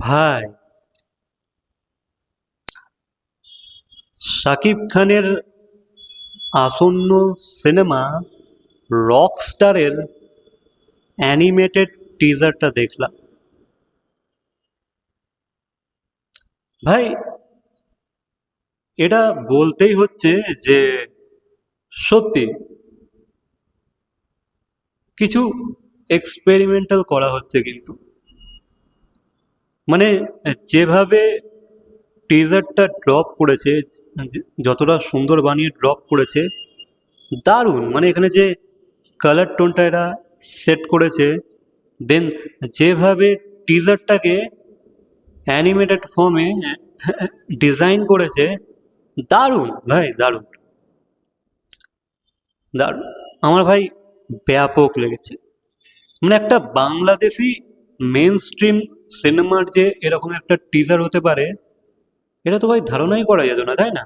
ভাই, শাকিব খানের আসন্ন সিনেমা রকস্টারের অ্যানিমেটেড টিজারটা দেখলাম। ভাই, এটা বলতেই হচ্ছে যে সত্যি কিছু এক্সপেরিমেন্টাল করা হচ্ছে কিন্তু। মানে যেভাবে টিজারটা ড্রপ করেছে, যতটা সুন্দর বানিয়ে ড্রপ করেছে, দারুণ। মানে এখানে যে কালার টোনটা এরা সেট করেছে, দেন যেভাবে টিজারটাকে অ্যানিমেটেড ফর্মে ডিজাইন করেছে, দারুণ ভাই, দারুণ দারুণ। আমার ভাই ব্যাপক লেগেছে। মানে একটা বাংলাদেশি মেন স্ট্রিম সিনেমার যে এরকম একটা টিজার হতে পারে, এটা তো ভাই ধারণাই করা যেত না, তাই না?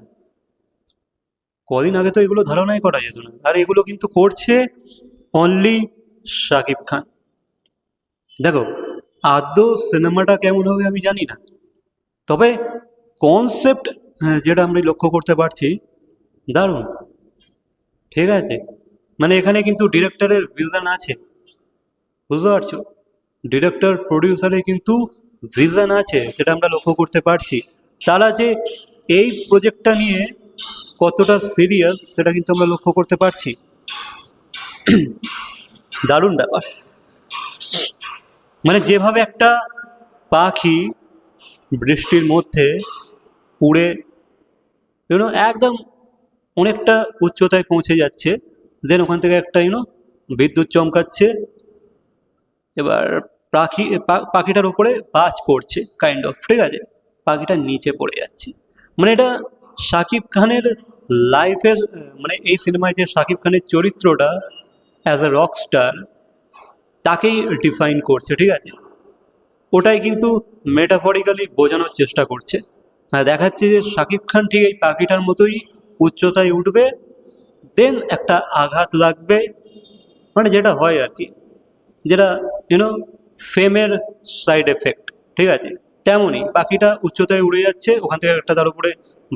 কদিন আগে তো এগুলো ধারণাই করা যেত না, আর এগুলো কিন্তু করছে অনলি শাকিব খান। দেখো, আদৌ সিনেমাটা কেমন হবে আমি জানি না, তবে কনসেপ্ট যেটা আমরা লক্ষ্য করতে পারছি, দারুণ। ঠিক আছে, মানে এখানে কিন্তু ডিরেক্টরের ভিশন আছে, বুঝতে পারছো? ডিরেক্টর প্রডিউসারের কিন্তু ভিশন আছে, সেটা আমরা লক্ষ্য করতে পারছি। তারা যে এই প্রজেক্টটা নিয়ে কতটা সিরিয়াস, সেটা কিন্তু আমরা লক্ষ্য করতে পারছি। দারুণ ব্যাপার। মানে যেভাবে একটা পাখি বৃষ্টির মধ্যে উড়ে একদম অনেকটা উচ্চতায় পৌঁছে যাচ্ছে, দেন ওখান থেকে একটা বিদ্যুৎ চমকাচ্ছে, এবার পাখিটার উপরে বাজ পড়ছে, কাইন্ড অফ, ঠিক আছে, পাখিটা নিচে পড়ে যাচ্ছে। মানে এটা শাকিব খানের লাইফের, মানে এই সিনেমায় যে শাকিব খানের চরিত্রটা অ্যাজ এ রক স্টার, তাকেই ডিফাইন করছে, ঠিক আছে। ওটাই কিন্তু মেটাফরিক্যালি বোঝানোর চেষ্টা করছে। আর দেখাচ্ছে যে শাকিব খান ঠিক এই পাখিটার মতোই উচ্চতায় উঠবে, দেন একটা আঘাত লাগবে, মানে যেটা হয় আর কি, যেটা ইউনো ফেমের সাইড এফেক্ট, ঠিক আছে। তেমনই পাখিটা উচ্চতায় উড়ে যাচ্ছে, ওখান থেকে একটা তার উপরে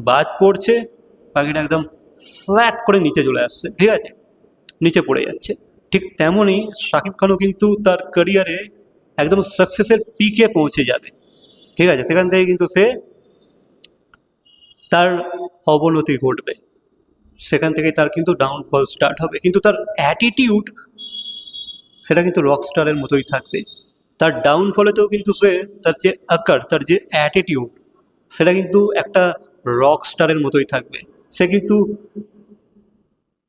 বাজ পড়ছে, পাখিটা একদম স্ল্যাট করে নিচে চলে আসছে, ঠিক আছে, নিচে পড়ে যাচ্ছে। ঠিক তেমনই শাকিব খানও কিন্তু তার ক্যারিয়ারে একদম সাকসেসের পিকে পৌঁছে যাবে, ঠিক আছে। সেখান থেকে কিন্তু সে তার অবনতি ঘটবে, সেখান থেকে তার কিন্তু ডাউনফল স্টার্ট হবে, কিন্তু তার অ্যাটিটিউড সেটা কিন্তু রকস্টারের মতোই থাকবে। তার ডাউনফলেতেও কিন্তু সে তার যে অ্যাটিটিউড, সেটা কিন্তু একটা রক স্টারের মতোই থাকবে। সে কিন্তু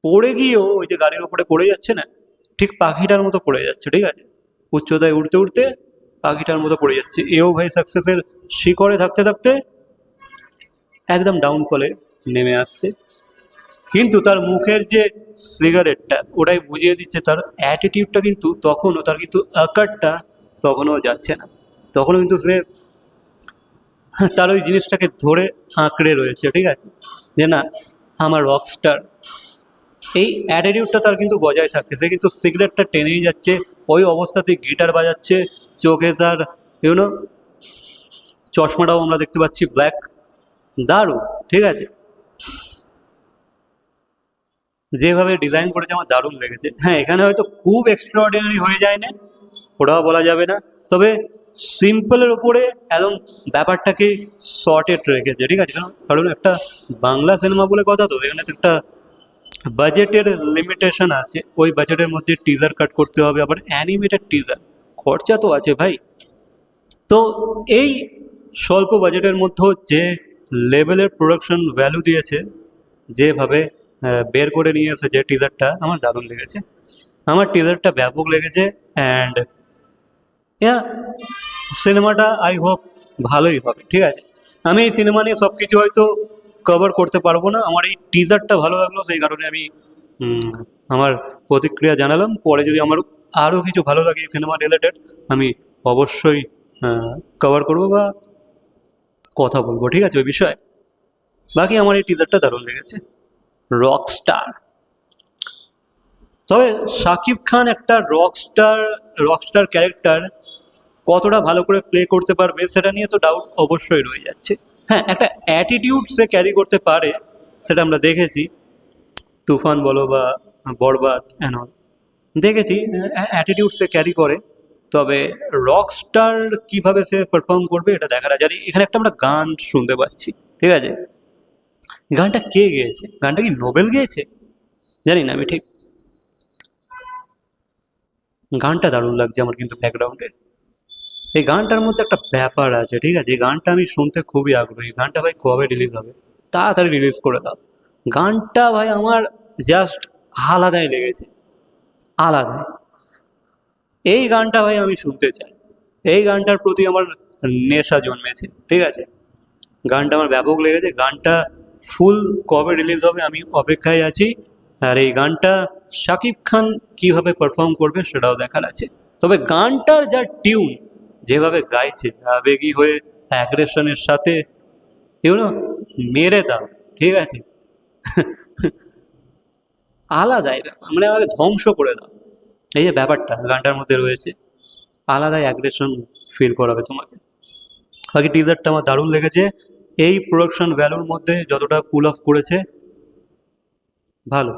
পড়ে গিয়েও ওই যে গাড়ির উপরে পড়ে যাচ্ছে না, ঠিক পাখিটার মতো পড়ে যাচ্ছে, ঠিক আছে, উচ্চতায় উঠতে উঠতে পাখিটার মতো পড়ে যাচ্ছে। এও ভাই সাকসেসের শিখরে থাকতে থাকতে একদম ডাউনফলে নেমে আসছে। কিন্তু তার মুখের যে সিগারেটটা, ওটাই বুঝিয়ে দিচ্ছে তার অ্যাটিটিউডটা কিন্তু তখনও, তার কিন্তু আকারটা তখনও যাচ্ছে না, তখনও কিন্তু সে তার ওই জিনিসটাকে ধরে আঁকড়ে রয়েছে, ঠিক আছে, যে না, আমার রকস্টার। এই অ্যাটিটিউডটা তার কিন্তু বজায় থাকছে, সে কিন্তু সিগারেটটা টেনেই যাচ্ছে, ওই অবস্থাতে গিটার বাজাচ্ছে, চোখে তার ইউনো চশমাটাও আমরা দেখতে পাচ্ছি ব্ল্যাক, দারুণ, ঠিক আছে। যেভাবে ডিজাইন করেছে আমার দারুণ লেগেছে। হ্যাঁ, এখানে হয়তো খুব এক্সট্রাঅর্ডিনারি হয়ে যায় না, ওটাও বলা যাবে না, তবে সিম্পলের উপরে একদম ব্যাপারটাকে শর্টেড রেখেছে, ঠিক আছে। কারণ একটা বাংলা সিনেমা বলে কথা, তো এখানে তো একটা বাজেটের লিমিটেশন আছে, ওই বাজেটের মধ্যে টিজার কাট করতে হবে, আবার অ্যানিমেটেড টিজার, খরচা তো আছে ভাই। তো এই স্বল্প বাজেটের মধ্যে যে লেভেলের প্রোডাকশন ভ্যালু দিয়েছে, যেভাবে বের করে নিয়ে এসেছে টিজারটা, আমার দারুণ লেগেছে। আমার টিজারটা ব্যাপক লেগেছে। অ্যান্ড ইয়া, সিনেমাটা আই হোপ ভালোই হবে, ঠিক আছে। আমি এই সিনেমা নিয়ে সব কিছু হয়তো কভার করতে পারবো না, আমার এই টিজারটা ভালো লাগলো, সেই কারণে আমি উম, আমার প্রতিক্রিয়া জানালাম। পরে যদি আমার আরও কিছু ভালো লাগে এই সিনেমা রিলেটেড, আমি অবশ্যই কভার করবো বা কথা বলবো, ঠিক আছে, ওই বিষয়ে। বাকি আমার এই টিজারটা দারুণ লেগেছে। রকস্টার, তবে শাকিব খান একটা রকস্টার ক্যারেক্টার কতটা ভালো করে প্লে করতে পারবে সেটা নিয়ে তো ডাউট অবশ্যই রয়ে যাচ্ছে। হ্যাঁ, একটা অ্যাটিটিউড সে ক্যারি করতে পারে, সেটা আমরা দেখেছি, তুফান বলো বা বরবাদ অ্যান্ড অল, দেখেছি অ্যাটিটিউড সে ক্যারি করে। তবে রকস্টার কিভাবে সে পারফর্ম করবে এটা দেখার আছে। আর এখানে একটা আমরা গান শুনতে পাচ্ছি, ঠিক আছে? গানটা কে গেয়েছে? গানটা কি নোবেল গেয়েছে? জানি না আমি ঠিক। গানটা দারুণ লাগছে আমার কিন্তু ব্যাকগ্রাউন্ডে। এই গানটার মধ্যে একটা ব্যাপার আছে, ঠিক আছে? এই গানটা আমি শুনতে খুবই আগ্রহী। গানটা ভাই কবে রিলিজ হবে? তাড়াতাড়ি রিলিজ করে দাও। গানটা ভাই আমার জাস্ট আলাদাই লেগেছে, আলাদাই। এই গানটা ভাই আমি শুনতে চাই। এই গানটার প্রতি আমার নেশা জন্মেছে, ঠিক আছে? গানটা আমার ব্যাপক লেগেছে। গানটা ফুল কবে রিলিজ হবে আমি অপেক্ষায় আছি। আর এই গানটা শাকিব খান কিভাবে পারফর্ম করবে সেটাও দেখার আছে। তবে গানটার যা টিউন, যেভাবে গাইছে আবেগী হয়ে, অ্যাগ্রেশনের সাথে, ইউনো, মেরে দাও, ঠিক আছে? আলাদাই ব্যাপার, মানে আমাকে ধ্বংস করে দাও, এই যে ব্যাপারটা গানটার মধ্যে রয়েছে, আলাদাই অ্যাগ্রেশন ফিল করাবে তোমাকে। বাকি টিজারটা আমার দারুণ লেগেছে। এই প্রোডাকশন ভ্যালুর মধ্যে যতটা পুল অফ করেছে, ভালো।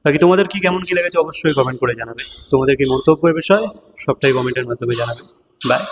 বাকি তোমাদের কি কেমন কি লেগেছে অবশ্যই কমেন্ট করে জানাবে। তোমাদের কি মন্তব্য এ বিষয়ে সবটাই কমেন্টের মাধ্যমে জানাবে। বাই।